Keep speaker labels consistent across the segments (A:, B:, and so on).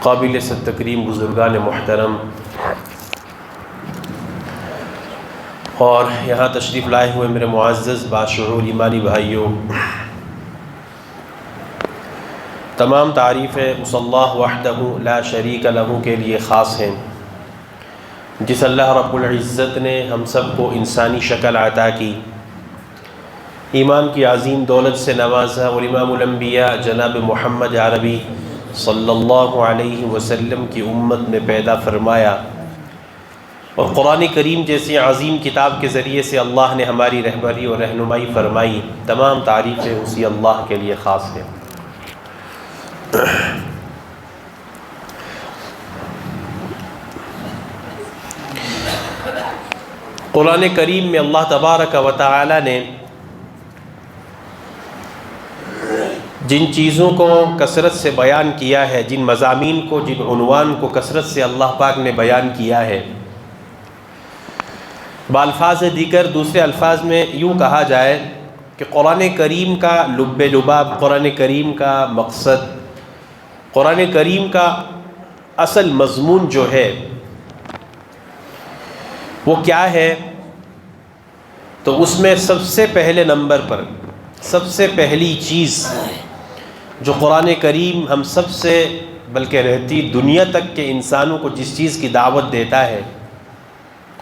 A: قابل تکریم بزرگان محترم اور یہاں تشریف لائے ہوئے میرے معزز باشعور ایمانی بھائیوں، تمام تعریفیں اس اللہ وحدہ لا شریک لہ کے لیے خاص ہیں، جس اللہ رب العزت نے ہم سب کو انسانی شکل عطا کی، ایمان کی عظیم دولت سے نوازا اور امام الانبیاء جناب محمد عربی صلی اللہ علیہ وسلم کی امت میں پیدا فرمایا، اور قرآن کریم جیسی عظیم کتاب کے ذریعے سے اللہ نے ہماری رہبری اور رہنمائی فرمائی۔ تمام تعریفیں اسی اللہ کے لیے خاص ہیں۔ قرآن کریم میں اللہ تبارک و تعالی نے جن چیزوں کو کثرت سے بیان کیا ہے، جن مضامین کو، جن عنوان کو کثرت سے اللہ پاک نے بیان کیا ہے، بالفاظ دیگر دوسرے الفاظ میں یوں کہا جائے کہ قرآن کریم کا لب لباب، قرآن کریم کا مقصد، قرآن کریم کا اصل مضمون جو ہے وہ کیا ہے، تو اس میں سب سے پہلے نمبر پر سب سے پہلی چیز جو قرآن کریم ہم سب سے بلکہ رہتی دنیا تک کے انسانوں کو جس چیز کی دعوت دیتا ہے،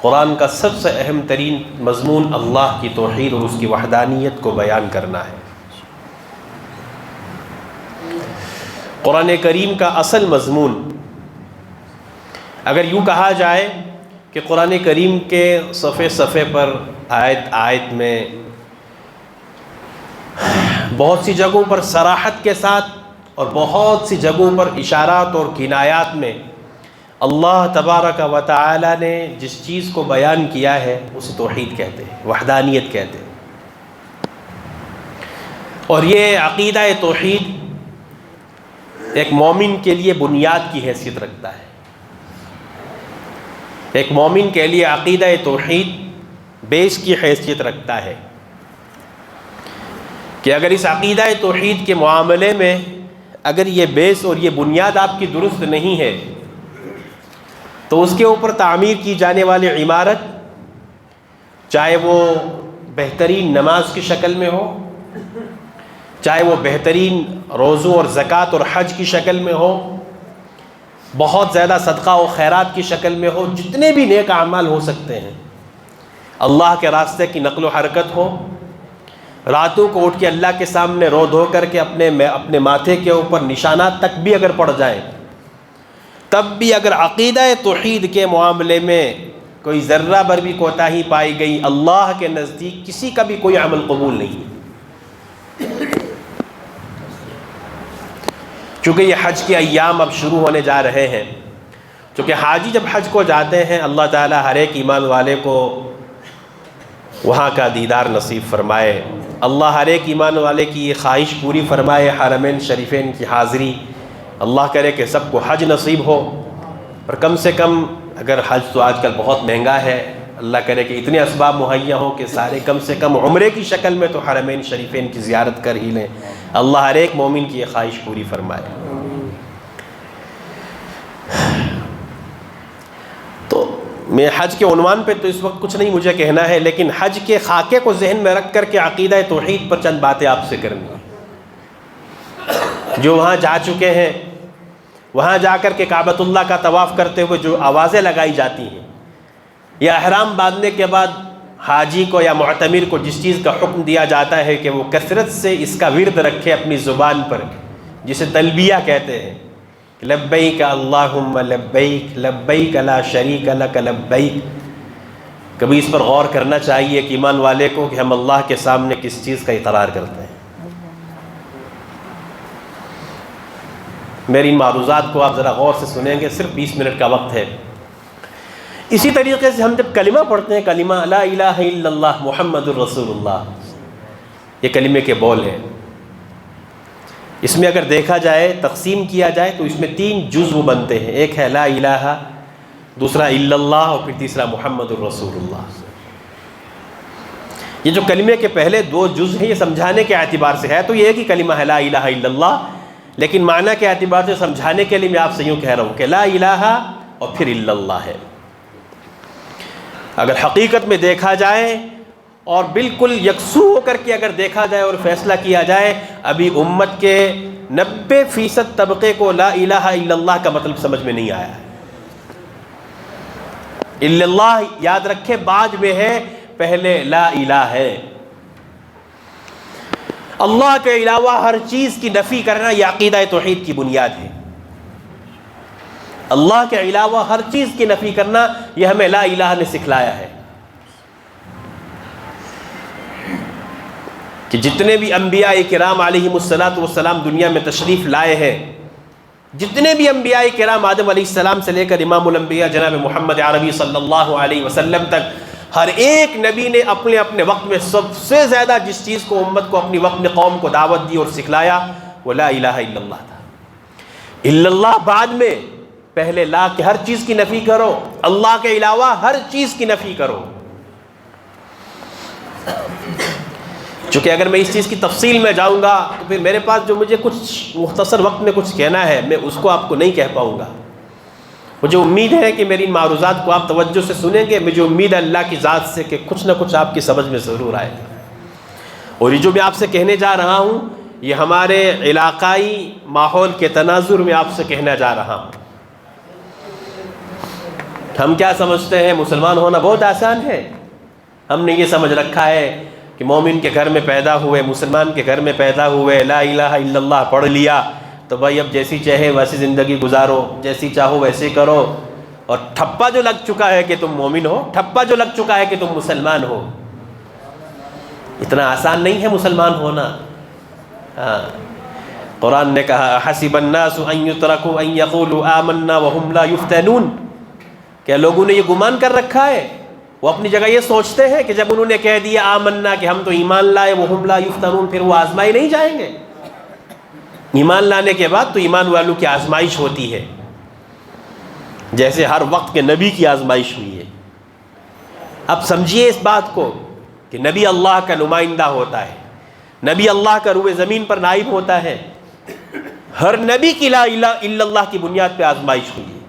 A: قرآن کا سب سے اہم ترین مضمون اللہ کی توحید اور اس کی وحدانیت کو بیان کرنا ہے۔ قرآن کریم کا اصل مضمون، اگر یوں کہا جائے کہ قرآن کریم کے صفحے صفحے پر، آیت آیت میں بہت سی جگہوں پر صراحت کے ساتھ اور بہت سی جگہوں پر اشارات اور کنایات میں اللہ تبارک و تعالی نے جس چیز کو بیان کیا ہے اسے توحید کہتے ہیں، وحدانیت کہتے ہیں۔ اور یہ عقیدہ توحید ایک مومن کے لیے بنیاد کی حیثیت رکھتا ہے۔ ایک مومن کے لیے عقیدہ توحید بیس کی حیثیت رکھتا ہے کہ اگر اس عقیدہ توحید کے معاملے میں اگر یہ بیس اور یہ بنیاد آپ کی درست نہیں ہے تو اس کے اوپر تعمیر کی جانے والی عمارت، چاہے وہ بہترین نماز کی شکل میں ہو، چاہے وہ بہترین روزوں اور زکوٰۃ اور حج کی شکل میں ہو، بہت زیادہ صدقہ و خیرات کی شکل میں ہو، جتنے بھی نیک اعمال ہو سکتے ہیں، اللہ کے راستے کی نقل و حرکت ہو، راتوں کو اٹھ کے اللہ کے سامنے رو دھو کر کے اپنے ماتھے کے اوپر نشانات تک بھی اگر پڑ جائیں، تب بھی اگر عقیدہ توحید کے معاملے میں کوئی ذرہ بھر بھی کوتاہی پائی گئی، اللہ کے نزدیک کسی کا بھی کوئی عمل قبول نہیں۔ چونکہ یہ حج کے ایام اب شروع ہونے جا رہے ہیں، چونکہ حاجی جب حج کو جاتے ہیں اللہ تعالیٰ ہر ایک ایمان والے کو وہاں کا دیدار نصیب فرمائے، اللہ ہر ایک ایمان والے کی یہ خواہش پوری فرمائے، حرمین شریفین کی حاضری، اللہ کرے کہ سب کو حج نصیب ہو۔ اور کم سے کم اگر حج تو آج کل بہت مہنگا ہے، اللہ کرے کہ اتنے اسباب مہیا ہوں کہ سارے کم سے کم عمرے کی شکل میں تو حرمین شریفین کی زیارت کر ہی لیں، اللہ ہر ایک مومن کی یہ خواہش پوری فرمائے۔ تو میں حج کے عنوان پہ تو اس وقت کچھ نہیں مجھے کہنا ہے، لیکن حج کے خاکے کو ذہن میں رکھ کر کے عقیدہ توحید پر چند باتیں آپ سے کرنی ہیں۔ جو وہاں جا چکے ہیں، وہاں جا کر کے کعبۃ اللہ کا طواف کرتے ہوئے جو آوازیں لگائی جاتی ہیں، یا احرام باندھنے کے بعد حاجی کو یا معتمر کو جس چیز کا حکم دیا جاتا ہے کہ وہ کثرت سے اس کا ورد رکھے اپنی زبان پر، جسے تلبیہ کہتے ہیں، لبیک اللہم لبیک لبیک لا شریک لک لبیک۔ کبھی اس پر غور کرنا چاہیے کہ ایمان والے کو کہ ہم اللہ کے سامنے کس چیز کا اقرار کرتے ہیں۔ میری ان معروضات کو آپ ذرا غور سے سنیں گے، صرف 20 منٹ کا وقت ہے۔ اسی طریقے سے ہم جب کلمہ پڑھتے ہیں، کلمہ لا الہ الا اللہ محمد الرسول اللہ، یہ کلمے کے بول ہیں۔ اس میں اگر دیکھا جائے، تقسیم کیا جائے تو اس میں 3 جزو بنتے ہیں، ایک ہے لا الہ، دوسرا الا اللہ، اور پھر تیسرا محمد الرسول اللہ۔ یہ جو کلمے کے پہلے 2 جز ہیں، یہ سمجھانے کے اعتبار سے ہے تو یہ ایک ہی کلمہ ہے لا الہ الا اللہ، لیکن معنی کے اعتبار سے سمجھانے کے لیے میں آپ سے یوں کہہ رہا ہوں کہ لا الہ اور پھر الا اللہ ہے۔ اگر حقیقت میں دیکھا جائے اور بالکل یکسو ہو کر کے اگر دیکھا جائے اور فیصلہ کیا جائے، ابھی امت کے 90% طبقے کو لا الہ الا اللہ کا مطلب سمجھ میں نہیں آیا ہے۔ الا اللہ یاد رکھے بعد میں ہے، پہلے لا الہ ہے۔ اللہ کے علاوہ ہر چیز کی نفی کرنا یہ عقیدہ توحید کی بنیاد ہے۔ اللہ کے علاوہ ہر چیز کی نفی کرنا یہ ہمیں لا الہ نے سکھلایا ہے کہ جتنے بھی انبیاء کرام علیہم السلام دنیا میں تشریف لائے ہیں، جتنے بھی انبیاء کرام آدم علیہ السلام سے لے کر امام الانبیاء جناب محمد عربی صلی اللہ علیہ وسلم تک، ہر ایک نبی نے اپنے اپنے وقت میں سب سے زیادہ جس چیز کو امت کو اپنی وقت میں قوم کو دعوت دی اور سکھلایا وہ لا الہ الا اللہ تھا۔ الا اللہ بعد میں، پہلے لا کہ ہر چیز کی نفی کرو، اللہ کے علاوہ ہر چیز کی نفی کرو۔ چونکہ اگر میں اس چیز کی تفصیل میں جاؤں گا تو پھر میرے پاس جو مجھے کچھ مختصر وقت میں کچھ کہنا ہے میں اس کو آپ کو نہیں کہہ پاؤں گا۔ مجھے امید ہے کہ میری ان معروضات کو آپ توجہ سے سنیں گے، مجھے امید ہے اللہ کی ذات سے کہ کچھ نہ کچھ آپ کی سمجھ میں ضرور آئے گا۔ اور یہ جو میں آپ سے کہنے جا رہا ہوں یہ ہمارے علاقائی ماحول کے تناظر میں آپ سے کہنا جا رہا ہوں۔ ہم کیا سمجھتے ہیں مسلمان ہونا بہت آسان ہے، ہم نے یہ سمجھ رکھا ہے کہ مومن کے گھر میں پیدا ہوئے، مسلمان کے گھر میں پیدا ہوئے، لا الہ الا اللہ پڑھ لیا تو بھائی اب جیسی چاہے ویسی زندگی گزارو، جیسی چاہو ویسے کرو، اور ٹھپا جو لگ چکا ہے کہ تم مومن ہو، ٹھپا جو لگ چکا ہے کہ تم مسلمان ہو۔ اتنا آسان نہیں ہے مسلمان ہونا۔ قرآن نے کہا حسب الناس ان یترکوا ان یقولوا آمنا وهم لا یفتنون، کیا لوگوں نے یہ گمان کر رکھا ہے، وہ اپنی جگہ یہ سوچتے ہیں کہ جب انہوں نے کہہ دیا آمنا کہ ہم تو ایمان لائے، وهم لا یفتنون، پھر وہ آزمائے نہیں جائیں گے؟ ایمان لانے کے بعد تو ایمان والوں کی آزمائش ہوتی ہے، جیسے ہر وقت کے نبی کی آزمائش ہوئی ہے۔ اب سمجھیے اس بات کو کہ نبی اللہ کا نمائندہ ہوتا ہے، نبی اللہ کا روئے زمین پر نائب ہوتا ہے، ہر نبی کی لا الہ الا اللہ کی بنیاد پہ آزمائش ہوئی ہے۔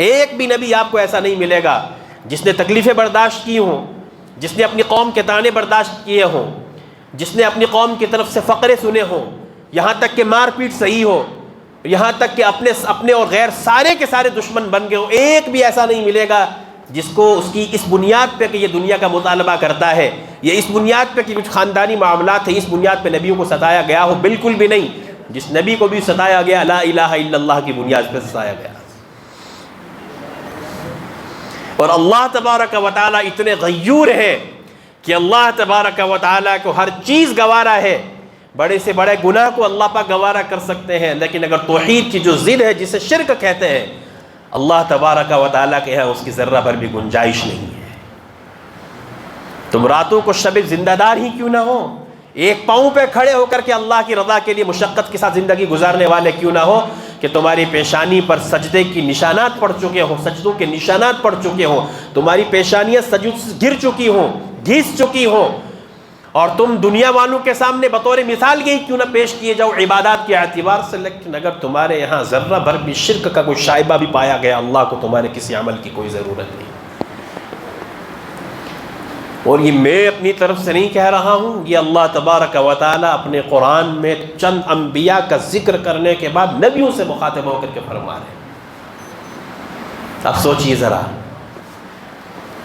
A: ایک بھی نبی آپ کو ایسا نہیں ملے گا جس نے تکلیفیں برداشت کی ہوں، جس نے اپنی قوم کے طعنے برداشت کیے ہوں، جس نے اپنی قوم کی طرف سے فقرے سنے ہوں، یہاں تک کہ مار پیٹ صحیح ہو، یہاں تک کہ اپنے اور غیر سارے کے سارے دشمن بن گئے ہوں۔ ایک بھی ایسا نہیں ملے گا جس کو اس کی اس بنیاد پہ کہ یہ دنیا کا مطالبہ کرتا ہے، یہ اس بنیاد پہ کہ کچھ خاندانی معاملات ہیں، اس بنیاد پہ نبیوں کو ستایا گیا ہو۔ بالکل بھی نہیں۔ جس نبی کو بھی ستایا گیا لا الہ الا اللہ کی بنیاد پہ ستایا گیا۔ اور اللہ تبارک و تعالیٰ اتنے غیور ہیں کہ اللہ تبارک و تعالیٰ کو ہر چیز گوارا ہے۔ بڑے سے بڑے گناہ کو اللہ پاک گوارا کر سکتے ہیں، لیکن اگر توحید کی جو ضد ہے جسے شرک کہتے ہیں، اللہ تبارک و تعالیٰ کے ہے اس کی ذرہ بھر بھی گنجائش نہیں ہے۔ تم راتوں کو شب زندہ دار ہی کیوں نہ ہو، ایک پاؤں پہ کھڑے ہو کر کے اللہ کی رضا کے لیے مشقت کے ساتھ زندگی گزارنے والے کیوں نہ ہو کہ تمہاری پیشانی پر سجدے کی نشانات پڑ چکے ہوں، سجدوں کے نشانات پڑ چکے ہوں، تمہاری پیشانیاں سجود سے گر چکی ہوں، گھس چکی ہوں، اور تم دنیا والوں کے سامنے بطور مثال یہی کیوں نہ پیش کیے جاؤ عبادات کے اعتبار سے۔ لیکن اگر تمہارے یہاں ذرہ بھر بھی شرک کا کوئی شائبہ بھی پایا گیا، اللہ کو تمہارے کسی عمل کی کوئی ضرورت نہیں۔ اور یہ میں اپنی طرف سے نہیں کہہ رہا ہوں، یہ اللہ تبارک و تعالیٰ اپنے قرآن میں چند انبیاء کا ذکر کرنے کے بعد نبیوں سے مخاطب ہو کر کے فرما رہے ہیں۔ اب سوچئے ذرا،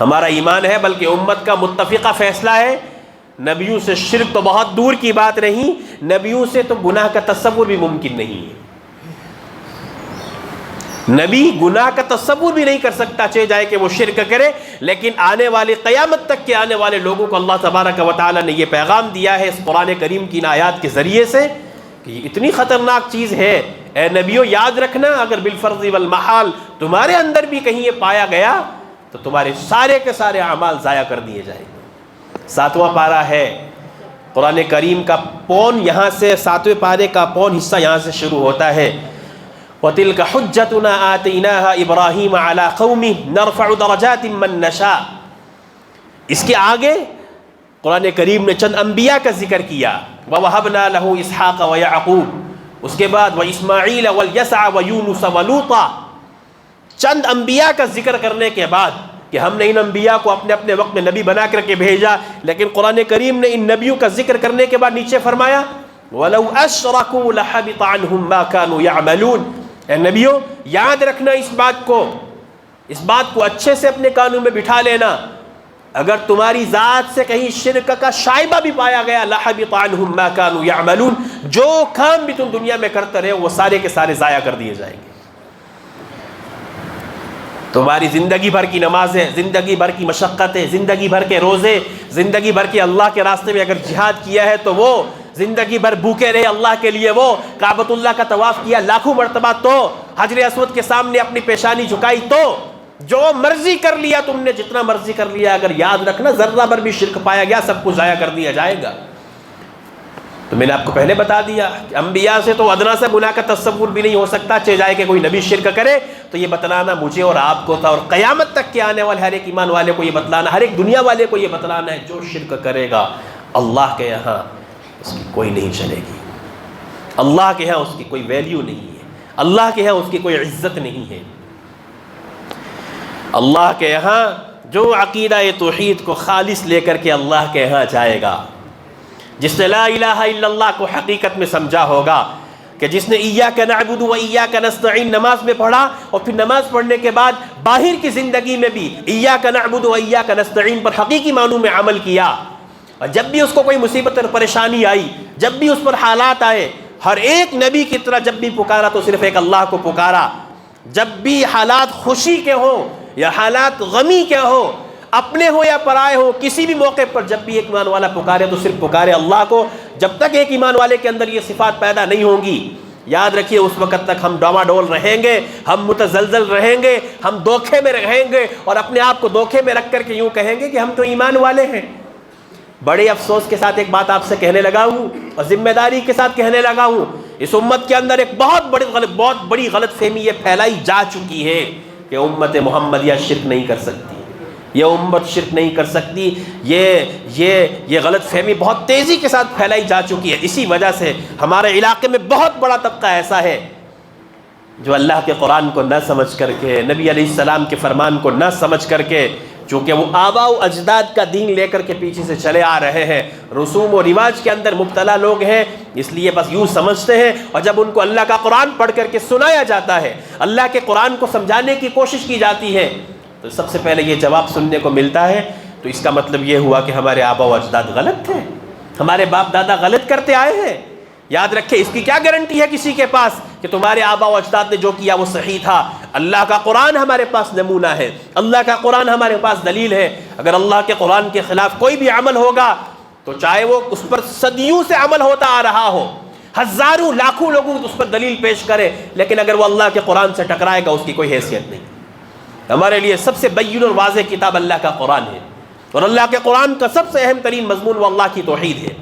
A: ہمارا ایمان ہے بلکہ امت کا متفقہ فیصلہ ہے، نبیوں سے شرک تو بہت دور کی بات نہیں، نبیوں سے تو گناہ کا تصور بھی ممکن نہیں ہے۔ نبی گناہ کا تصور بھی نہیں کر سکتا، چاہے جائے کہ وہ شرک کرے، لیکن آنے والے قیامت تک کے آنے والے لوگوں کو اللہ تبارک و تعالیٰ نے یہ پیغام دیا ہے اس قرآن کریم کی ان آیات کے ذریعے سے کہ یہ اتنی خطرناک چیز ہے، اے نبیوں یاد رکھنا، اگر بالفرض والمحال تمہارے اندر بھی کہیں یہ پایا گیا تو تمہارے سارے کے سارے اعمال ضائع کر دیے جائیں گے۔ 7واں پارہ ہے قرآن کریم کا، پون یہاں سے 7ویں پارے کا پون حصہ یہاں سے شروع ہوتا ہے۔ وَتِلْكَ حُجَّتُنَا آتَيْنَاهَا إِبْرَاهِيمَ عَلَىٰ قَوْمِهِ نَرْفَعُ دَرَجَاتٍ مَّن نَّشَاءُ۔ اس کے آگے قرآن کریم نے چند انبیاء کا ذکر کیا، وَوَهَبْنَا لَهُ إِسْحَاقَ وَيَعْقُوبَ، اس کے بعد وَإِسْمَاعِيلَ وَالْيَسَعَ وَيُونُسَ وَلُوطًا، چند انبیاء کا ذکر کرنے کے بعد کہ ہم نے ان انبیاء کو اپنے اپنے وقت میں نبی بنا کر کے بھیجا، لیکن قرآن کریم نے ان نبیوں کا ذکر کرنے کے بعد نیچے فرمایا وَلَوْ أَشْرَكُوا لَحَبِطَ عَنْهُمْ مَا كَانُوا يَعْمَلُونَ۔ اے نبیوں یاد رکھنا اس بات کو اچھے سے اپنے کانوں میں بٹھا لینا، اگر تمہاری ذات سے کہیں شرک کا شائبہ بھی پایا گیا لَحَبِطَ عَنْهُمْ مَا كَانُوا يَعْمَلُونَ، جو کام بھی تم دنیا میں کرتے رہے وہ سارے کے سارے ضائع کر دیے جائیں گے۔ تمہاری زندگی بھر کی نمازیں، زندگی بھر کی مشقتیں، زندگی بھر کے روزے، زندگی بھر کے اللہ کے راستے میں اگر جہاد کیا ہے تو وہ زندگی بھر بھوکے رہے اللہ کے لیے، وہ کعبۃ اللہ کا طواف کیا لاکھوں مرتبہ تو حجر اسود کے سامنے اپنی پیشانی جھکائی تو جو مرضی کر لیا تم نے، جتنا مرضی کر لیا، اگر یاد رکھنا ذرہ بھر بھی شرک پایا گیا سب کچھ ضائع کر دیا جائے گا۔ تو میں نے آپ کو پہلے بتا دیا کہ انبیاء سے تو ادنا سے گناہ کا تصور بھی نہیں ہو سکتا، چاہے جائے کہ کوئی نبی شرک کرے تو یہ بتلانا مجھے اور آپ کو تھا، اور قیامت تک کے آنے والے ہر ایک ایمان والے کو یہ بتلانا، ہر ایک دنیا والے کو یہ بتلانا ہے جو شرک کرے گا اللہ کے یہاں اس کی کوئی نہیں چلے گی، اللہ کے یہاں اس کی کوئی ویلیو نہیں ہے، اللہ کے یہاں اس کی کوئی عزت نہیں ہے۔ اللہ کے یہاں جو عقیدہ توحید کو خالص لے کر کے اللہ کے یہاں جائے گا، جس نے لا الہ الا اللہ کو حقیقت میں سمجھا ہوگا، کہ جس نے ایاک نعبد و ایاک نستعین نماز میں پڑھا اور پھر نماز پڑھنے کے بعد باہر کی زندگی میں بھی ایاک نعبد و ایاک نستعین پر حقیقی معنوں میں عمل کیا، اور جب بھی اس کو کوئی مصیبت اور پریشانی آئی، جب بھی اس پر حالات آئے، ہر ایک نبی کی طرح جب بھی پکارا تو صرف ایک اللہ کو پکارا، جب بھی حالات خوشی کے ہوں یا حالات غمی کے ہوں، اپنے ہو یا پرائے ہو، کسی بھی موقع پر جب بھی ایک ایمان والا پکارے تو صرف پکارے اللہ کو۔ جب تک ایک ایمان والے کے اندر یہ صفات پیدا نہیں ہوں گی، یاد رکھیے اس وقت تک ہم ڈاواڈول رہیں گے، ہم متزلزل رہیں گے، ہم دھوکے میں رہیں گے، اور اپنے آپ کو دھوکے میں رکھ کر کے یوں کہیں گے کہ ہم تو ایمان والے ہیں۔ بڑے افسوس کے ساتھ ایک بات آپ سے کہنے لگا ہوں اور ذمہ داری کے ساتھ کہنے لگا ہوں، اس امت کے اندر ایک بہت بڑی غلط فہمی یہ پھیلائی جا چکی ہے کہ امت محمدیہ شرک نہیں کر سکتی، یہ امت شرک نہیں کر سکتی، یہ غلط فہمی بہت تیزی کے ساتھ پھیلائی جا چکی ہے۔ اسی وجہ سے ہمارے علاقے میں بہت بڑا طبقہ ایسا ہے جو اللہ کے قرآن کو نہ سمجھ کر کے، نبی علیہ السلام کے فرمان کو نہ سمجھ کر کے، چونکہ وہ آباء و اجداد کا دین لے کر کے پیچھے سے چلے آ رہے ہیں، رسوم و رواج کے اندر مبتلا لوگ ہیں، اس لیے بس یوں سمجھتے ہیں، اور جب ان کو اللہ کا قرآن پڑھ کر کے سنایا جاتا ہے، اللہ کے قرآن کو سمجھانے کی کوشش کی جاتی ہے، تو سب سے پہلے یہ جواب سننے کو ملتا ہے، تو اس کا مطلب یہ ہوا کہ ہمارے آباء و اجداد غلط تھے، ہمارے باپ دادا غلط کرتے آئے ہیں۔ یاد رکھیں، اس کی کیا گارنٹی ہے کسی کے پاس کہ تمہارے آباء و اجداد نے جو کیا وہ صحیح تھا؟ اللہ کا قرآن ہمارے پاس نمونہ ہے، اللہ کا قرآن ہمارے پاس دلیل ہے۔ اگر اللہ کے قرآن کے خلاف کوئی بھی عمل ہوگا تو چاہے وہ اس پر صدیوں سے عمل ہوتا آ رہا ہو، ہزاروں لاکھوں لوگوں اس پر دلیل پیش کرے، لیکن اگر وہ اللہ کے قرآن سے ٹکرائے گا اس کی کوئی حیثیت نہیں۔ ہمارے لیے سب سے بین اور واضح کتاب اللہ کا قرآن ہے، اور اللہ کے قرآن کا سب سے اہم ترین مضمون وہ اللہ کی توحید ہے۔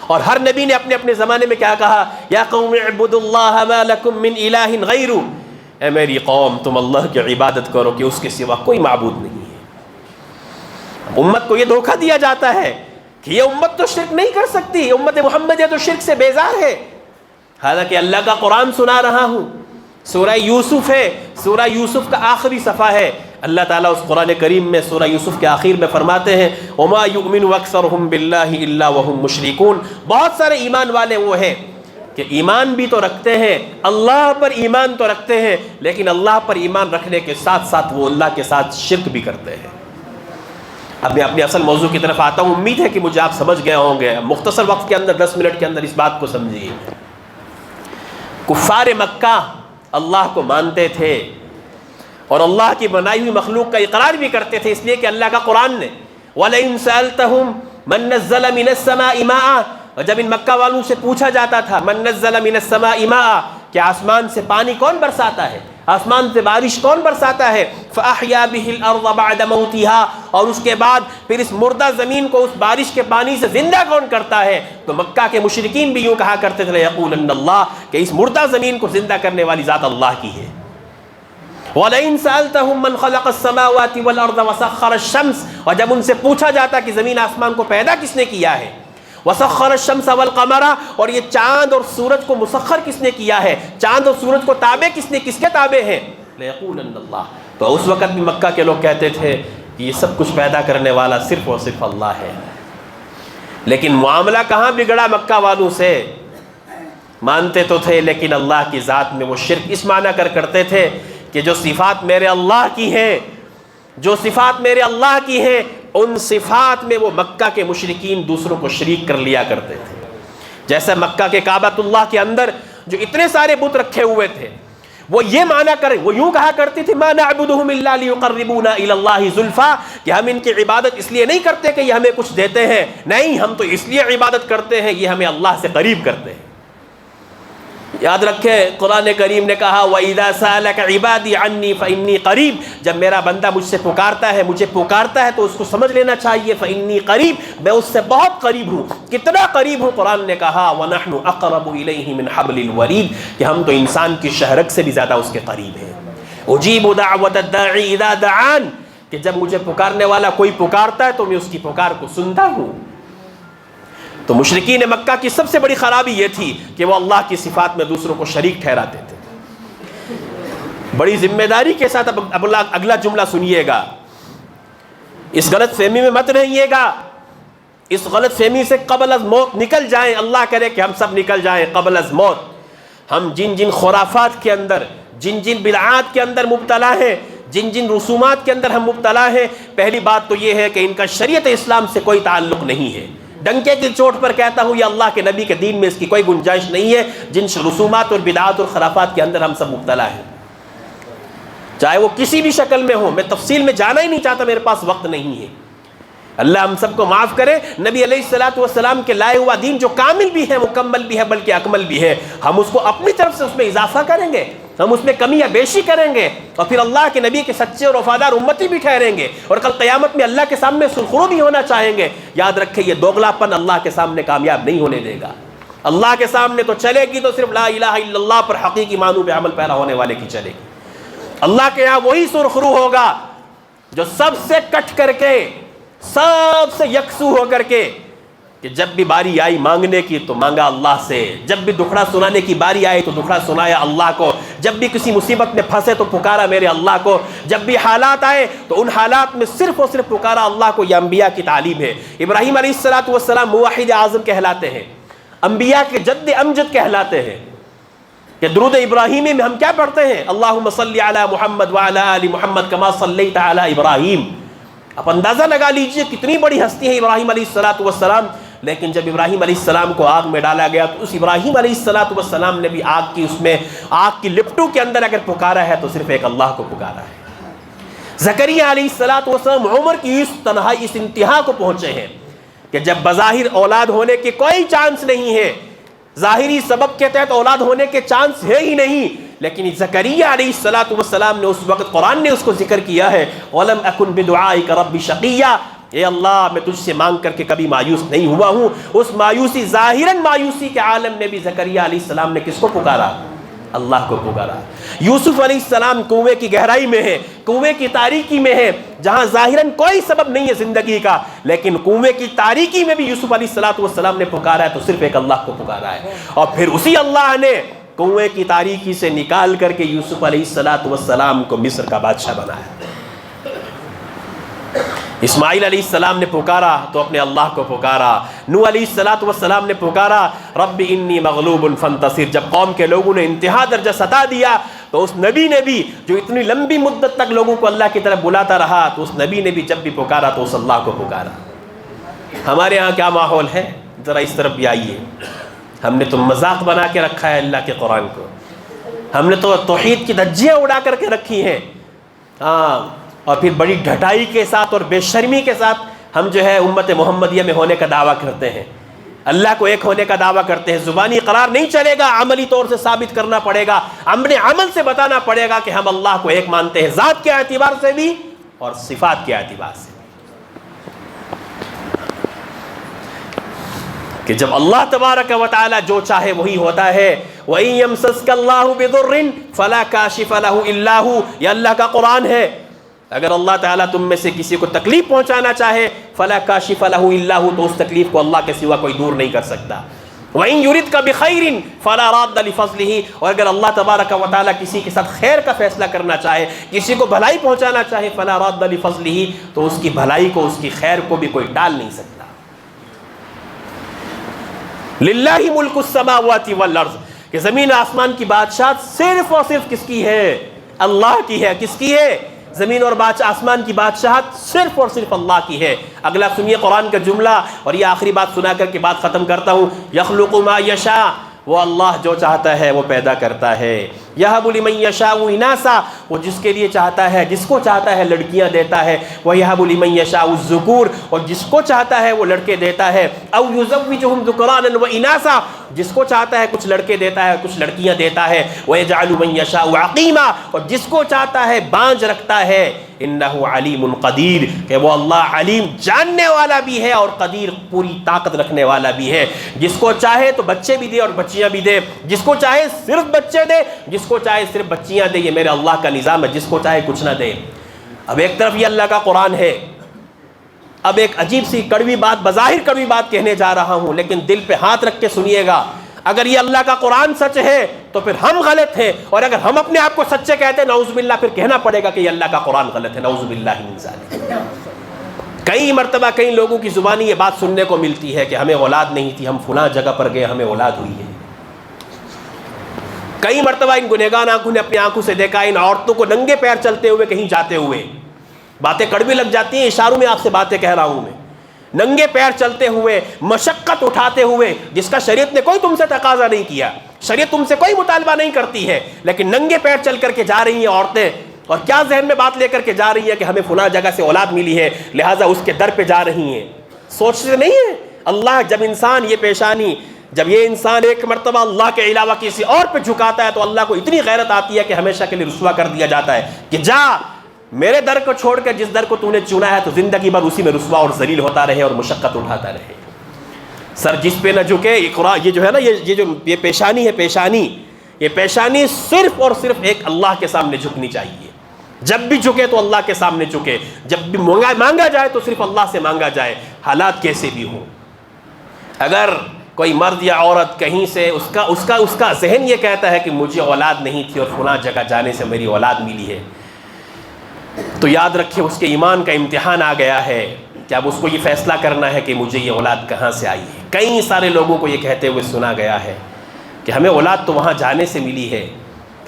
A: اور ہر نبی نے اپنے اپنے زمانے میں کیا کہا؟ یا قوم اعبدوا اللہ ما لکم من الہ غیرہ، اے میری قوم تم اللہ کی عبادت کرو کہ اس کے سوا کوئی معبود نہیں ہے۔ امت کو یہ دھوکہ دیا جاتا ہے کہ یہ امت تو شرک نہیں کر سکتی، امت محمد یہ تو شرک سے بیزار ہے، حالانکہ اللہ کا قرآن سنا رہا ہوں۔ سورہ یوسف ہے، سورہ یوسف کا آخری صفحہ ہے، اللہ تعالیٰ اس قرآن کریم میں سورہ یوسف کے آخر میں فرماتے ہیں وَمَا يُؤْمِنُ أَكْثَرُهُمْ بِاللَّهِ إِلَّا وَهُمْ مُشْرِكُونَ۔ بہت سارے ایمان والے وہ ہیں کہ ایمان بھی تو رکھتے ہیں، اللہ پر ایمان تو رکھتے ہیں، لیکن اللہ پر ایمان رکھنے کے ساتھ ساتھ وہ اللہ کے ساتھ شرک بھی کرتے ہیں۔ اب میں اپنے اصل موضوع کی طرف آتا ہوں، امید ہے کہ مجھے آپ سمجھ گئے ہوں گے، مختصر وقت کے اندر 10 منٹ کے اندر اس بات کو سمجھیے۔ کفار مکہ اللہ کو مانتے تھے اور اللہ کی بنائی ہوئی مخلوق کا اقرار بھی کرتے تھے، اس لیے کہ اللہ کا قرآن نے وَلَئِن سَأَلْتَهُمْ مَن نَزَّلَ مِنَ السَّمَاءِ مَاءً، اور جب ان مکہ والوں سے پوچھا جاتا تھا من نزل من السماء ماء، کہ آسمان سے پانی کون برساتا ہے، آسمان سے بارش کون برساتا ہے، فَأَحْيَا بِهِ الْأَرْضَ بَعْدَ مَوْتِهَا، اور اس کے بعد پھر اس مردہ زمین کو اس بارش کے پانی سے زندہ کون کرتا ہے، تو مکہ کے مشرکین بھی یوں کہا کرتے تھے یقولن اللہ، کہ اس مردہ زمین کو زندہ کرنے والی ذات اللہ کی ہے۔ وَلَئِن سَأَلْتَهُم مَّن خَلَقَ السَّمَاوَاتِ وَالْأَرْضَ وَسَخَّرَ الشَّمْسَ، اور جب ان سے پوچھا جاتا کہ زمین آسمان کو پیدا کس نے کیا ہے، وسخر الشمس والقمر، اور یہ چاند اور سورج کو مسخر کس نے کیا ہے؟ چاند اور سورج کو تابع کس نے، کس کے تابع ہیں؟ لیقولن اللہ۔ تو اس وقت بھی مکہ کے لوگ کہتے تھے کہ یہ سب کچھ پیدا کرنے والا صرف اور صرف اللہ ہے۔ لیکن معاملہ کہاں بگڑا مکہ والوں سے؟ مانتے تو تھے لیکن اللہ کی ذات میں وہ شرک اس معنی کرتے تھے کہ جو صفات میرے اللہ کی ہیں، جو صفات میرے اللہ کی ہیں، ان صفات میں وہ مکہ کے مشرکین دوسروں کو شریک کر لیا کرتے تھے۔ جیسے مکہ کے کعبۃ اللہ کے اندر جو اتنے سارے بت رکھے ہوئے تھے، وہ یہ معنی کریں، وہ یوں کہا کرتی تھی ما نعبدہم الا لیقربونا الی اللہ زلفا، کہ ہم ان کی عبادت اس لیے نہیں کرتے کہ یہ ہمیں کچھ دیتے ہیں، نہیں، ہم تو اس لیے عبادت کرتے ہیں یہ ہمیں اللہ سے قریب کرتے ہیں۔ یاد رکھیں قرآن کریم نے کہا وَإِذَا سَأَلَكَ عِبَادِي عَنِّي فَإِنِّي قَرِيب، جب میرا بندہ مجھ سے پکارتا ہے، مجھے پکارتا ہے، تو اس کو سمجھ لینا چاہیے فَإِنِّي قَرِيب، میں اس سے بہت قریب ہوں۔ کتنا قریب ہوں؟ قرآن نے کہا وَنَحْنُ أَقْرَبُ إِلَيْهِ مِنْ حَبْلِ الْوَرِيدِ، کہ ہم تو انسان کی شہرگ سے بھی زیادہ اس کے قریب ہیں۔ أُجِيبُ دَعْوَةَ الدَّاعِ إِذَا دَعَانِ، کہ جب مجھے پکارنے والا کوئی پکارتا ہے تو میں اس کی پکار کو سنتا ہوں۔ تو مشرکین مکہ کی سب سے بڑی خرابی یہ تھی کہ وہ اللہ کی صفات میں دوسروں کو شریک ٹھہراتے تھے۔ بڑی ذمہ داری کے ساتھ اب اگلا جملہ سنیے گا، اس غلط فہمی میں مت رہیے گا، اس غلط فہمی سے قبل از موت نکل جائیں، اللہ کرے کہ ہم سب نکل جائیں قبل از موت۔ ہم جن جن خرافات کے اندر، جن جن بدعات کے اندر مبتلا ہیں، جن جن رسومات کے اندر ہم مبتلا ہیں، پہلی بات تو یہ ہے کہ ان کا شریعت اسلام سے کوئی تعلق نہیں ہے۔ ڈنکے کی چوٹ پر کہتا ہوں یہ اللہ کے نبی کے دین میں اس کی کوئی گنجائش نہیں ہے۔ جن رسومات اور بدعات اور خرافات کے اندر ہم سب مبتلا ہیں، چاہے وہ کسی بھی شکل میں ہو، میں تفصیل میں جانا ہی نہیں چاہتا، میرے پاس وقت نہیں ہے۔ اللہ ہم سب کو معاف کرے۔ نبی علیہ الصلوۃ والسلام کے لائے ہوا دین جو کامل بھی ہے، مکمل بھی ہے، بلکہ اکمل بھی ہے، ہم اس کو اپنی طرف سے اس میں اضافہ کریں گے، ہم اس میں کمی یا بیشی کریں گے، اور پھر اللہ کے نبی کے سچے اور وفادار امتی بھی ٹھہریں گے، اور کل قیامت میں اللہ کے سامنے سرخرو بھی ہونا چاہیں گے۔ یاد رکھیں یہ دوگلاپن اللہ کے سامنے کامیاب نہیں ہونے دے گا۔ اللہ کے سامنے تو چلے گی تو صرف لا الہ الا اللہ پر حقیقی معنوں میں عمل پیرا ہونے والے کی چلے گی۔ اللہ کے یہاں وہی سرخرو ہوگا جو سب سے کٹ کر کے، سب سے یکسو ہو کر کے، کہ جب بھی باری آئی مانگنے کی تو مانگا اللہ سے، جب بھی دکھڑا سنانے کی باری آئی تو دکھڑا سنایا اللہ کو، جب بھی کسی مصیبت میں پھنسے تو پکارا میرے اللہ کو، جب بھی حالات آئے تو ان حالات میں صرف اور صرف پکارا اللہ کو۔ یہ انبیاء کی تعلیم ہے۔ ابراہیم علیہ الصلوۃ والسلام موحد اعظم کہلاتے ہیں، انبیاء کے جد امجد کہلاتے ہیں، کہ درود ابراہیمی میں ہم کیا پڑھتے ہیں؟ اللہم صلی علی محمد وعلی آل محمد کما صلیت علی ابراہیم۔ آپ اندازہ لگا لیجئے کتنی بڑی ہستی ہے ابراہیم علیہ الصلوۃ والسلام۔ لیکن جب ابراہیم علیہ السلام کو آگ میں ڈالا گیا تو اس ابراہیم علیہ الصلوۃ والسلام نے بھی آگ کی لپٹوں کے اندر اگر پکارا ہے تو صرف ایک اللہ کو پکارا ہے۔ زکریا علیہ الصلوۃ والسلام عمر کی اس تنہائی، اس انتہا کو پہنچے ہیں کہ جب بظاہر اولاد ہونے کے کوئی چانس نہیں ہے، ظاہری سبب کے تحت اولاد ہونے کے چانس ہے ہی نہیں، لیکن زکریا علیہ الصلوۃ والسلام نے اس وقت، قرآن نے اس کو ذکر کیا ہے وَلَمْ أَكُنْ بِدُعَائِكَ رَبِّ شَقِيًّا، اے اللہ میں تجھ سے مانگ کر کے کبھی مایوس نہیں ہوا ہوں۔ اس مایوسی، ظاہراً مایوسی کے عالم میں بھی زکریا علیہ السلام نے کس کو پکارا؟ اللہ کو پکارا۔ یوسف علیہ السلام کنویں کی گہرائی میں ہے، کنویں کی تاریکی میں ہے، جہاں ظاہراً کوئی سبب نہیں ہے زندگی کا، لیکن کنویں کی تاریکی میں بھی یوسف علیہ الصلوۃ والسلام نے پکارا ہے تو صرف ایک اللہ کو پکارا ہے، اور پھر اسی اللہ نے کنویں کی تاریکی سے نکال کر کے یوسف علیہ الصلوۃ والسلام کو مصر کا بادشاہ بنایا۔ اسماعیل علیہ السلام نے پکارا تو اپنے اللہ کو پکارا۔ نوح علیہ الصلوۃ والسلام نے پکارا رب انی مغلوب فانتصر۔ جب قوم کے لوگوں نے انتہا درجہ ستا دیا تو اس نبی نے بھی، جو اتنی لمبی مدت تک لوگوں کو اللہ کی طرف بلاتا رہا، تو اس نبی نے بھی جب بھی پکارا تو اس اللہ کو پکارا۔ ہمارے ہاں کیا ماحول ہے؟ ذرا اس طرف بھی آئیے۔ ہم نے تو مذاق بنا کے رکھا ہے اللہ کے قرآن کو، ہم نے تو توحید کی دھجیاں اڑا کر کے رکھی ہیں، اور پھر بڑی ڈھٹائی کے ساتھ اور بے شرمی کے ساتھ ہم جو ہے امت محمدیہ میں ہونے کا دعویٰ کرتے ہیں، اللہ کو ایک ہونے کا دعویٰ کرتے ہیں۔ زبانی اقرار نہیں چلے گا، عملی طور سے ثابت کرنا پڑے گا، اپنے عمل سے بتانا پڑے گا کہ ہم اللہ کو ایک مانتے ہیں، ذات کے اعتبار سے بھی اور صفات کے اعتبار سے، کہ جب اللہ تبارک و تعالی جو چاہے وہی ہوتا ہے۔ وَإِن يَمْسَسْكَ اللَّهُ بِضُرٍّ فَلَا كَاشِفَ لَهُ إِلَّا هُوَ، یہ اللہ کا قرآن ہے۔ اگر اللہ تعالیٰ تم میں سے کسی کو تکلیف پہنچانا چاہے فلا کاشف لہ الا ہو، تو اس تکلیف کو اللہ کے سوا کوئی دور نہیں کر سکتا. وَإِن يُرِدْكَ بِخَيْرٍ فَلَا رَادَّ لِفَضْلِهِ، اور اگر اللہ تبارک و تعالیٰ کسی کے ساتھ خیر کا فیصلہ کرنا چاہے، کسی کو بھلائی پہنچانا چاہے، فَلَا رَادَّ لِفَضْلِهِ، تو اس کی بھلائی کو، اس کی خیر کو بھی کوئی ٹال نہیں سکتا. لِلَّهِ مُلْكُ السَّمَاوَاتِ وَالْأَرْضِ، کہ زمین آسمان کی بادشاہت صرف اور صرف کس کی ہے؟ اللہ کی ہے. کس کی ہے؟ زمین اور آسمان کی بادشاہت صرف اور صرف اللہ کی ہے. اگلا سنیے قرآن کا جملہ، اور یہ آخری بات سنا کر کے بات ختم کرتا ہوں. یخلق ما یشاء، وہ اللہ جو چاہتا ہے وہ پیدا کرتا ہے. یہب لمن یشاء اناسا، وہ جس کے لیے چاہتا ہے، جس کو چاہتا ہے لڑکیاں دیتا ہے. ویہب لمن یشاء الذکور، اور جس کو چاہتا ہے وہ لڑکے دیتا ہے. او یزوجہم ذکرانا واناسا، جس کو چاہتا ہے کچھ لڑکے دیتا ہے کچھ لڑکیاں دیتا ہے. ویجعل من یشاء عقیما، اور جس کو چاہتا ہے بانج رکھتا ہے. انہ علیم قدیر، کہ وہ اللہ علیم جاننے والا بھی ہے اور قدیر پوری طاقت رکھنے والا بھی ہے. جس کو چاہے تو بچے بھی دے اور بچیاں بھی دے، جس کو چاہے صرف بچے دے، جس کو چاہے صرف بچیاں دے. یہ میرے اللہ کا نظام ہے، جس کو چاہے کچھ نہ دے. اب ایک طرف یہ اللہ کا قرآن ہے، اب ایک عجیب سی کڑوی بات، بظاہر کڑوی بات کہنے جا رہا ہوں، لیکن دل پہ ہاتھ رکھ کے سنیے گا. اگر یہ اللہ کا قرآن سچ ہے تو پھر ہم غلط ہیں، اور اگر ہم اپنے آپ کو سچے کہتے ہیں نعوذ باللہ، پھر کہنا پڑے گا کہ یہ اللہ کا قرآن غلط ہے. نعوذ باللہ من ذالک. کئی مرتبہ کئی لوگوں کی زبانی یہ بات سننے کو ملتی ہے کہ ہمیں اولاد نہیں تھی، ہم فلاں جگہ پر گئے ہمیں اولاد ہوئی ہے. کئی مرتبہ ان گنہگار آنکھوں نے اپنی آنکھوں سے دیکھا ان عورتوں کو ننگے پیر چلتے ہوئے کہیں جاتے ہوئے. باتیں کڑوی لگ جاتی ہیں، اشاروں میں آپ سے باتیں کہہ رہا ہوں میں. ننگے پیر چلتے ہوئے، مشقت اٹھاتے ہوئے، جس کا شریعت نے کوئی تم سے تقاضا نہیں کیا، شریعت تم سے کوئی مطالبہ نہیں کرتی ہے، لیکن ننگے پیر چل کر کے جا رہی ہیں عورتیں. اور کیا ذہن میں بات لے کر کے جا رہی ہے کہ ہمیں فلاں جگہ سے اولاد ملی ہے لہٰذا اس کے در پہ جا رہی ہیں. سوچتے نہیں ہے اللہ جب انسان یہ پیشانی، جب یہ انسان ایک مرتبہ اللہ کے علاوہ کسی اور پہ جھکاتا ہے تو اللہ کو اتنی غیرت آتی ہے کہ ہمیشہ کے لیے رسوا کر دیا جاتا ہے کہ جا میرے در کو چھوڑ کر جس در کو تو نے چنا ہے تو زندگی بھر اسی میں رسوا اور ذلیل ہوتا رہے اور مشقت اٹھاتا رہے. سر جس پہ نہ جھکے، یہ جو ہے نا یہ پیشانی ہے، یہ پیشانی صرف اور صرف ایک اللہ کے سامنے جھکنی چاہیے. جب بھی جھکے تو اللہ کے سامنے جھکے، جب بھی مانگا جائے تو صرف اللہ سے مانگا جائے، حالات کیسے بھی ہوں. اگر کوئی مرد یا عورت کہیں سے اس کا ذہن یہ کہتا ہے کہ مجھے اولاد نہیں تھی اور فلاں جگہ جانے سے میری اولاد ملی ہے، تو یاد رکھے اس کے ایمان کا امتحان آ گیا ہے کہ اب اس کو یہ فیصلہ کرنا ہے کہ مجھے یہ اولاد کہاں سے آئی ہے. کئی سارے لوگوں کو یہ کہتے ہوئے سنا گیا ہے کہ ہمیں اولاد تو وہاں جانے سے ملی ہے.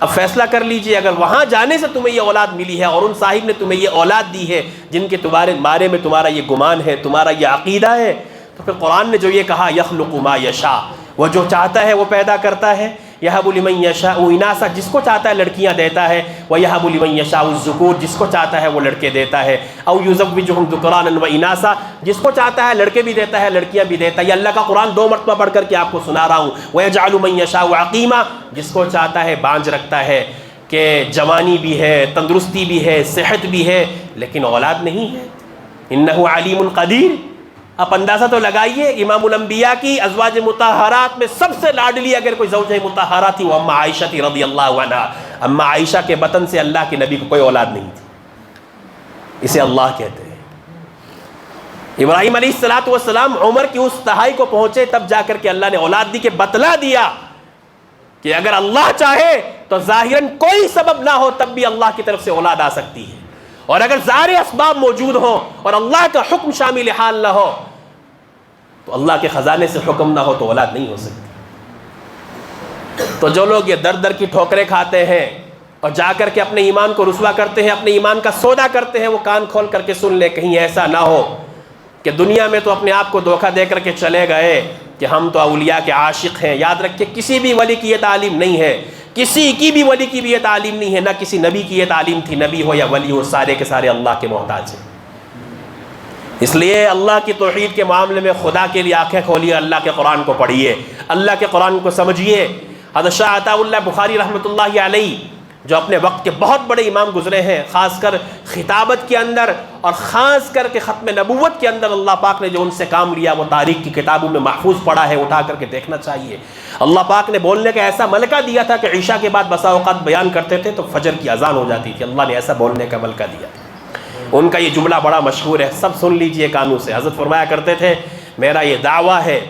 A: اب فیصلہ کر لیجئے، اگر وہاں جانے سے تمہیں یہ اولاد ملی ہے اور ان صاحب نے تمہیں یہ اولاد دی ہے جن کے تمہارے بارے میں تمہارا یہ گمان ہے، تمہارا یہ عقیدہ ہے، تو پھر قرآن نے جو یہ کہا یخلق ما یشاء، وہ جو چاہتا ہے وہ پیدا کرتا ہے. یہب لمن یشاء اناسا، جس کو چاہتا ہے لڑکیاں دیتا ہے. ویہب لمن یشاء الذکور، جس کو چاہتا ہے وہ لڑکے دیتا ہے. او یزوجہم ذکرانا واناسا، جس کو چاہتا ہے لڑکے بھی دیتا ہے لڑکیاں بھی دیتا ہے. یہ اللہ کا قرآن 2 مرتبہ پڑھ کر کے آپ کو سنا رہا ہوں. ویجعل من یشاء عقیما، جس کو چاہتا ہے بانج رکھتا ہے کہ جوانی بھی ہے، تندرستی بھی ہے، صحت بھی ہے، لیکن اولاد نہیں ہے. انہ علیم قدیر. آپ اندازہ تو لگائیے، امام الانبیاء کی ازواج مطہرات میں سب سے لاڈلی اگر کوئی زوجہ مطہرہ تھی وہ اما عائشہ تھی رضی اللہ عنہا. اما عائشہ کے بطن سے اللہ کے نبی کو کوئی اولاد نہیں تھی، اسے اللہ کہتے ہیں. ابراہیم علیہ السلام عمر کی اس تہائی کو پہنچے تب جا کر کے اللہ نے اولاد دی، کہ بتلا دیا کہ اگر اللہ چاہے تو ظاہراً کوئی سبب نہ ہو تب بھی اللہ کی طرف سے اولاد آ سکتی ہے، اور اگر ظاہر اسباب موجود ہوں اور اللہ کا حکم شامل حال نہ ہو تو اللہ کے خزانے سے حکم نہ ہو تو اولاد نہیں ہو سکتی. تو جو لوگ یہ در در کی ٹھوکریں کھاتے ہیں اور جا کر کے اپنے ایمان کو رسوا کرتے ہیں، اپنے ایمان کا سودا کرتے ہیں، وہ کان کھول کر کے سن لے، کہیں ایسا نہ ہو کہ دنیا میں تو اپنے آپ کو دھوکہ دے کر کے چلے گئے کہ ہم تو اولیاء کے عاشق ہیں. یاد رکھیں کسی بھی ولی کی یہ تعلیم نہیں ہے، کسی کی بھی ولی کی بھی یہ تعلیم نہیں ہے، نہ کسی نبی کی یہ تعلیم تھی. نبی ہو یا ولی ہو سارے کے سارے اللہ کے محتاج ہیں. اس لیے اللہ کی توحید کے معاملے میں خدا کے لیے آنکھیں کھولیے، اللہ کے قرآن کو پڑھیے، اللہ کے قرآن کو سمجھیے. حضرت شاہ عطا اللہ بخاری رحمۃ اللہ علیہ جو اپنے وقت کے بہت بڑے امام گزرے ہیں، خاص کر خطابت کے اندر اور خاص کر کے ختم نبوت کے اندر اللہ پاک نے جو ان سے کام لیا وہ تاریخ کی کتابوں میں محفوظ پڑا ہے، اٹھا کر کے دیکھنا چاہیے. اللہ پاک نے بولنے کا ایسا ملکہ دیا تھا کہ عشاء کے بعد بسا اوقات بیان کرتے تھے تو فجر کی اذان ہو جاتی تھی. اللہ نے ایسا بولنے کا ملکہ دیا. ان کا یہ جملہ بڑا مشہور ہے، سب سن لیجئے کانوں سے۔ حضرت فرمایا کرتے تھے میرا یہ دعویٰ ہے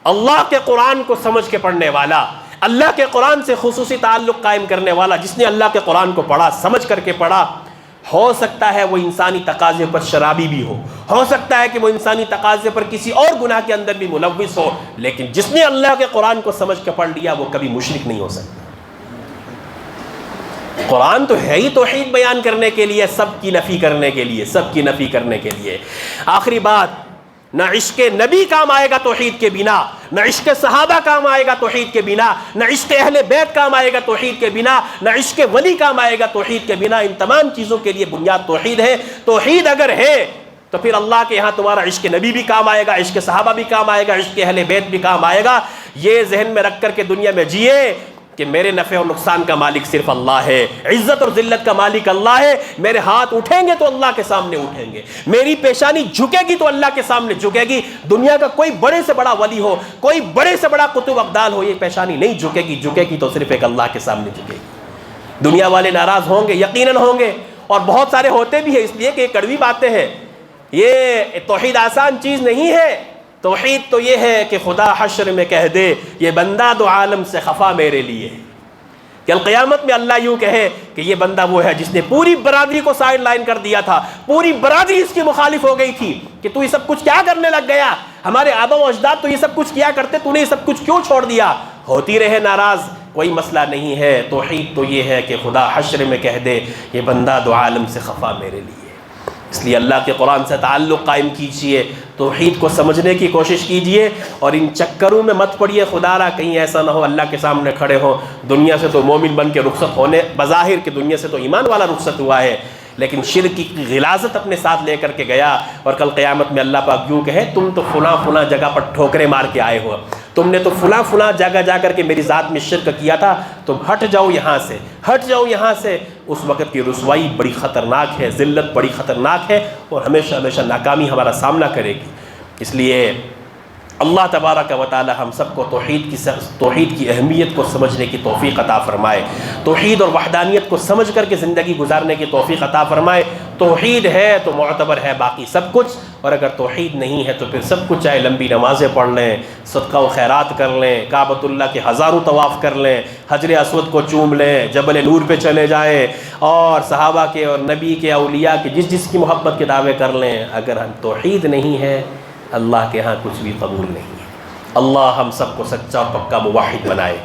A: اللہ کے قرآن کو سمجھ کے پڑھنے والا، اللہ کے قرآن سے خصوصی تعلق قائم کرنے والا، جس نے اللہ کے قرآن کو پڑھا، سمجھ کر کے پڑھا، ہو سکتا ہے وہ انسانی تقاضے پر شرابی بھی ہو سکتا ہے کہ وہ انسانی تقاضے پر کسی اور گناہ کے اندر بھی ملوث ہو، لیکن جس نے اللہ کے قرآن کو سمجھ کے پڑھ لیا وہ کبھی مشرک نہیں ہو سکتا۔ قرآن تو ہے ہی توحید بیان کرنے کے لیے، سب کی نفی کرنے کے لیے، سب کی نفی کرنے کے لیے۔ آخری بات، نہ عشق نبی کام آئے گا توحید کے بنا، نہ عشق صحابہ کام آئے گا توحید کے بنا، نہ عشق اہل بیت کام آئے گا توحید کے بنا، نہ عشق ولی کام آئے گا توحید کے بنا۔ ان تمام چیزوں کے لیے بنیاد توحید ہے۔ توحید اگر ہے تو پھر اللہ کے ہاں تمہارا عشق نبی بھی کام آئے گا، عشق صحابہ بھی کام آئے گا، عشق اہل بیت بھی کام آئے گا۔ یہ ذہن میں رکھ کر کے دنیا میں جیے کہ میرے نفع اور نقصان کا مالک صرف اللہ ہے، عزت اور ذلت کا مالک اللہ ہے، میرے ہاتھ اٹھیں گے تو اللہ کے سامنے اٹھیں گے، میری پیشانی جھکے گی تو اللہ کے سامنے جھکے گی۔ دنیا کا کوئی بڑے سے بڑا ولی ہو، کوئی بڑے سے بڑا قطب ابدال ہو، یہ پیشانی نہیں جھکے گی تو صرف ایک اللہ کے سامنے جھکے گی۔ دنیا والے ناراض ہوں گے، یقیناً ہوں گے، اور بہت سارے ہوتے بھی ہیں، اس لیے کہ یہ کڑوی باتیں ہیں۔ یہ توحید آسان چیز نہیں ہے۔ توحید تو یہ ہے کہ خدا حشر میں کہہ دے یہ بندہ دو عالم سے خفا میرے لیے، کہ القیامت میں اللہ یوں کہے کہ یہ بندہ وہ ہے جس نے پوری برادری کو سائڈ لائن کر دیا تھا، پوری برادری اس کی مخالف ہو گئی تھی کہ تو یہ سب کچھ کیا کرنے لگ گیا، ہمارے آبا و اجداد تو یہ سب کچھ کیا کرتے، تو نے یہ سب کچھ کیوں چھوڑ دیا؟ ہوتی رہے ناراض، کوئی مسئلہ نہیں ہے۔ توحید تو یہ ہے کہ خدا حشر میں کہہ دے یہ بندہ دو عالم سے خفا میرے لیے۔ اس لیے اللہ کے قرآن سے تعلق قائم کیجئے، توحید کو سمجھنے کی کوشش کیجئے، اور ان چکروں میں مت پڑیے خدا را کہیں ایسا نہ ہو اللہ کے سامنے کھڑے ہو دنیا سے تو مومن بن کے رخصت ہونے، بظاہر کہ دنیا سے تو ایمان والا رخصت ہوا ہے، لیکن شرک کی غلاظت اپنے ساتھ لے کر کے گیا، اور کل قیامت میں اللہ پاک یوں کہے تم تو فلاں فلاں جگہ پر ٹھوکریں مار کے آئے ہو، تم نے تو فلاں فلاں جگہ جا کر کے میری ذات میں شرک کیا تھا، تم ہٹ جاؤ یہاں سے، ہٹ جاؤ یہاں سے۔ اس وقت کی رسوائی بڑی خطرناک ہے، ذلت بڑی خطرناک ہے، اور ہمیشہ ہمیشہ ناکامی ہمارا سامنا کرے گی۔ اس لیے اللہ تبارک و تعالی ہم سب کو توحید کی اہمیت کو سمجھنے کی توفیق عطا فرمائے، توحید اور وحدانیت کو سمجھ کر کے زندگی گزارنے کی توفیق عطا فرمائے۔ توحید ہے تو معتبر ہے باقی سب کچھ، اور اگر توحید نہیں ہے تو پھر سب کچھ، چاہے لمبی نمازیں پڑھ لیں، صدقہ و خیرات کر لیں، کعبۃ اللہ کے ہزاروں طواف کر لیں، حجر اسود کو چوم لیں، جبل نور پہ چلے جائیں، اور صحابہ کے اور نبی کے اولیاء کے جس کی محبت کے دعوے کر لیں، اگر ہم توحید نہیں ہے اللہ کے ہاں کچھ بھی قبول نہیں ہے۔ اللہ ہم سب کو سچا اور پکا موحد بنائے۔